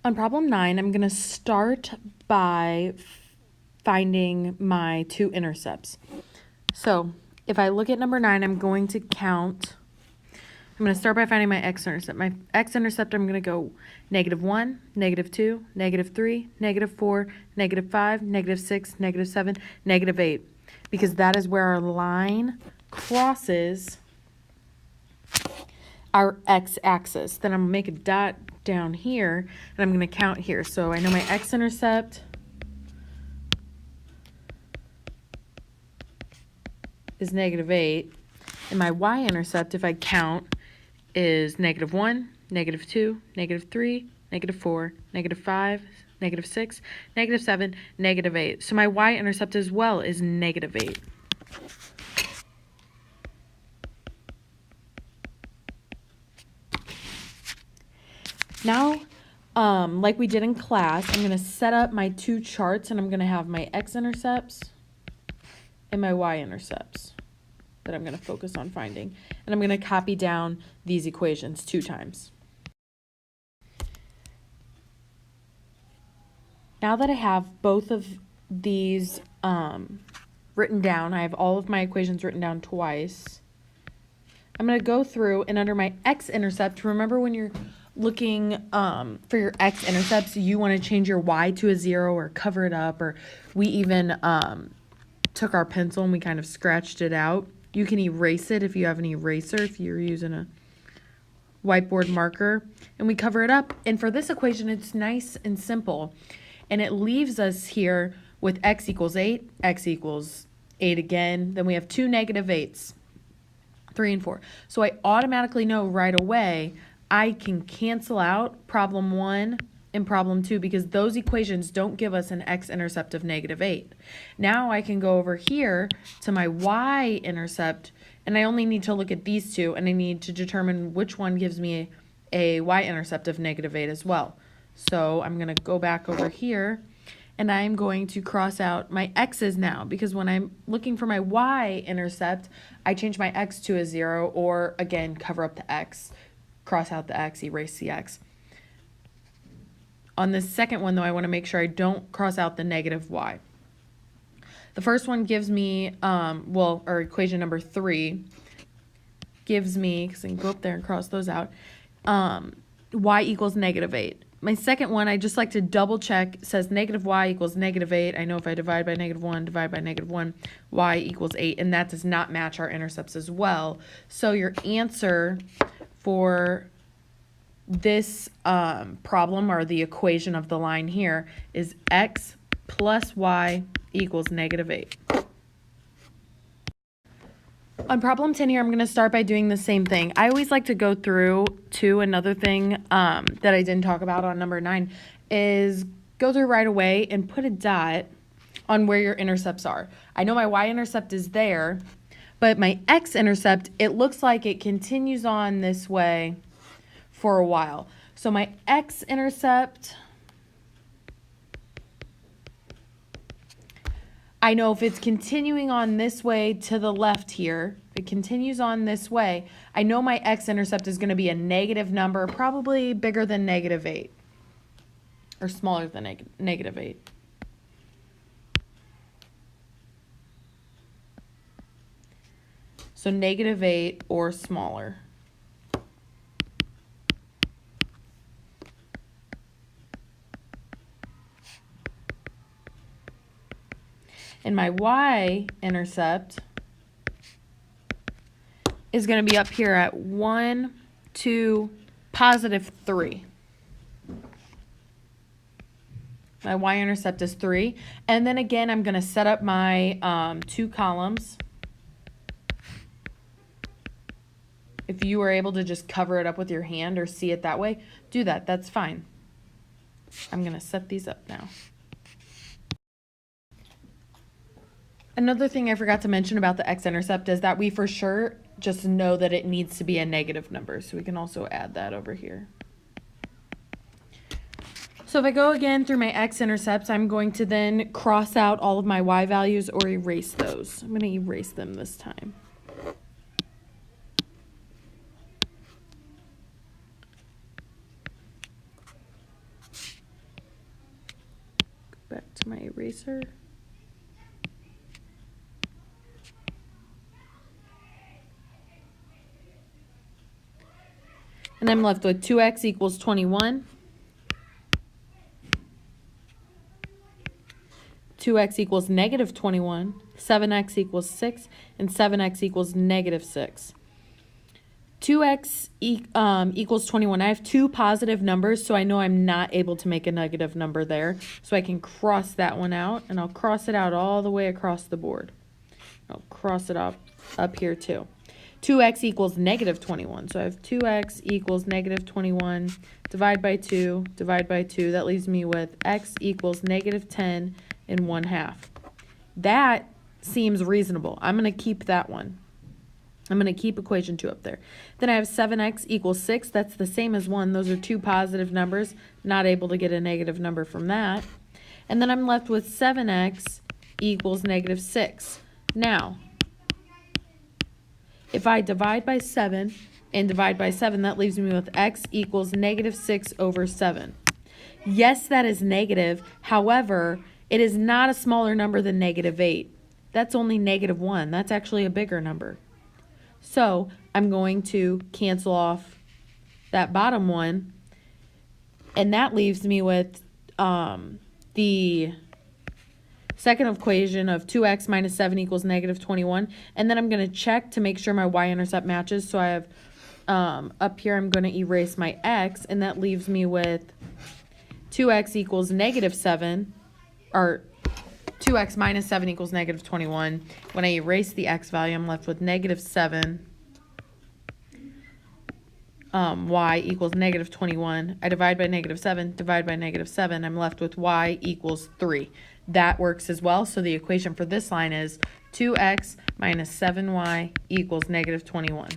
On problem 9, I'm going to start by finding my two intercepts. So if I look at number 9, I'm going to count. I'm going to start by finding my x-intercept. My x-intercept, I'm going to go -1, -2, -3, -4, -5, -6, -7, -8, because that is where our line crosses our x-axis. Then I'm going to make a dot down here, and I'm going to count here. So I know my x-intercept is -8, and my y-intercept, if I count, is -1, -2, -3, -4, -5, -6, -7, -8. So my y-intercept as well is -8. Now, like we did in class, I'm going to set up my two charts, and I'm going to have my x-intercepts and my y-intercepts that I'm going to focus on finding. And I'm going to copy down these equations 2 times. Now that I have both of these written down, I have all of my equations written down twice. I'm going to go through, and under my x-intercept, remember when you're looking for your x-intercepts, you want to change your y to a 0 or cover it up, or we even took our pencil and we kind of scratched it out. You can erase it if you have an eraser, if you're using a whiteboard marker, and we cover it up. And for this equation, it's nice and simple, and it leaves us here with x equals 8, x equals 8 again. Then we have 2 -8s, 3 and 4. So I automatically know right away I can cancel out problem 1 and problem 2 because those equations don't give us an x-intercept of -8. Now I can go over here to my y-intercept, and I only need to look at these two, and I need to determine which one gives me a y-intercept of -8 as well. So I'm going to go back over here, and I'm going to cross out my x's now, because when I'm looking for my y-intercept, I change my x to a 0, or again, cover up the x, cross out the x, erase the x. On this second one, though, I want to make sure I don't cross out the -y. The first one gives me, or equation number 3 gives me, because I can go up there and cross those out, y equals -8. My second one, I just like to double check, says -y equals -8. I know if I divide by -1, divide by -1, y equals 8, and that does not match our intercepts as well. So your answer for this problem, or the equation of the line here, is x plus y equals -8. On problem 10 here, I'm going to start by doing the same thing. I always like to go through to another thing that I didn't talk about on number 9 is go through right away and put a dot on where your intercepts are. I know my y-intercept is there, but my x-intercept, it looks like it continues on this way for a while. So my x-intercept, I know if it's continuing on this way to the left here, if it continues on this way, I know my x-intercept is going to be a negative number, probably bigger than -8, or smaller than -8. So -8 or smaller. And my y-intercept is going to be up here at 1, 2, +3. My y-intercept is 3. And then again, I'm going to set up my 2 columns. If you were able to just cover it up with your hand or see it that way, do that. That's fine. I'm going to set these up now. Another thing I forgot to mention about the x-intercept is that we for sure just know that it needs to be a negative number. So we can also add that over here. So if I go again through my x-intercepts, I'm going to then cross out all of my y values or erase those. I'm going to erase them this time. back to my eraser. And I'm left with 2x equals 21. 2x equals negative 21. 7x equals 6. And 7x equals negative 6. 2x equals 21. I have two positive numbers, so I know I'm not able to make a negative number there. So I can cross that one out, and I'll cross it out all the way across the board. I'll cross it off up here too. 2x equals negative 21. So I have 2x equals negative 21. Divide by 2. Divide by 2. That leaves me with x equals negative 10 and 1/2. That seems reasonable. I'm going to keep that one. I'm going to keep equation 2 up there. Then I have 7x equals 6. That's the same as 1. Those are two positive numbers. Not able to get a negative number from that. And then I'm left with 7x equals negative 6. Now, if I divide by 7 and divide by 7, that leaves me with x equals negative 6 over 7. Yes, that is negative. However, it is not a smaller number than negative 8. That's only negative 1. That's actually a bigger number. So I'm going to cancel off that bottom one, and that leaves me with the second equation of 2x minus 7 equals negative 21. And then I'm going to check to make sure my y-intercept matches. So I have up here, I'm going to erase my x, and that leaves me with 2x equals negative 7, or 2x minus 7 equals negative 21. When I erase the x value, I'm left with negative 7. Y equals negative 21. I divide by negative 7, divide by negative 7. I'm left with y equals 3. That works as well. So the equation for this line is 2x minus 7y equals negative 21.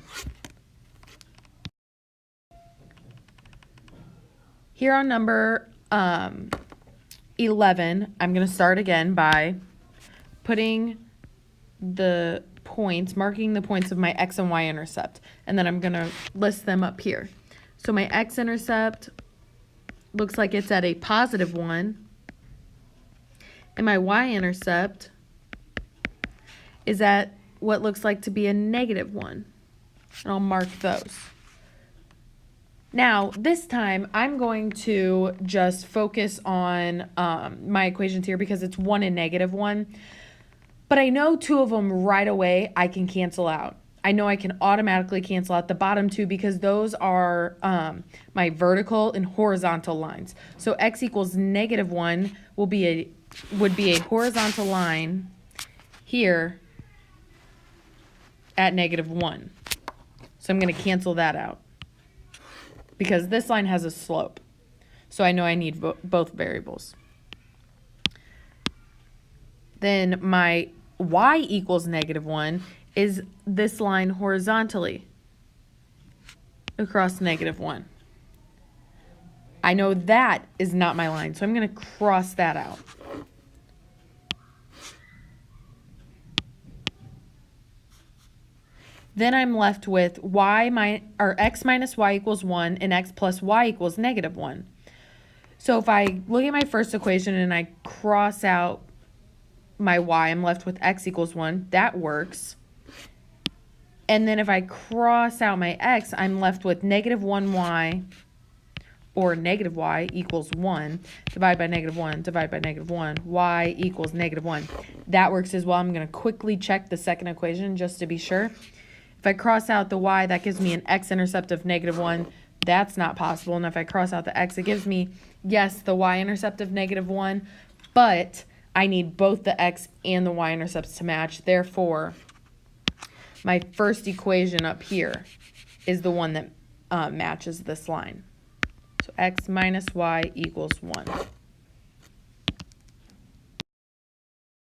Here on number 11, I'm going to start again by putting the points, marking the points of my x and y intercept, and then I'm going to list them up here. So my x-intercept looks like it's at a positive 1, and my y-intercept is at what looks like to be a negative 1, and I'll mark those. Now, this time, I'm going to just focus on my equations here because it's 1 and negative 1. But I know two of them right away I can cancel out. I know I can automatically cancel out the bottom two because those are my vertical and horizontal lines. So x equals negative 1 would be a horizontal line here at negative 1. So I'm going to cancel that out, because this line has a slope. So I know I need both variables. Then my y equals negative 1 is this line horizontally across negative 1. I know that is not my line, so I'm going to cross that out. Then I'm left with x minus y equals 1 and x plus y equals negative 1. So if I look at my first equation and I cross out my y, I'm left with x equals 1. That works. And then if I cross out my x, I'm left with negative 1y, or negative y equals 1. Divide by negative 1, divide by negative 1. Y equals negative 1. That works as well. I'm going to quickly check the second equation just to be sure. If I cross out the y, that gives me an x-intercept of negative 1. That's not possible. And if I cross out the x, it gives me, yes, the y-intercept of negative 1, but I need both the x and the y-intercepts to match. Therefore, my first equation up here is the one that matches this line. So x minus y equals 1.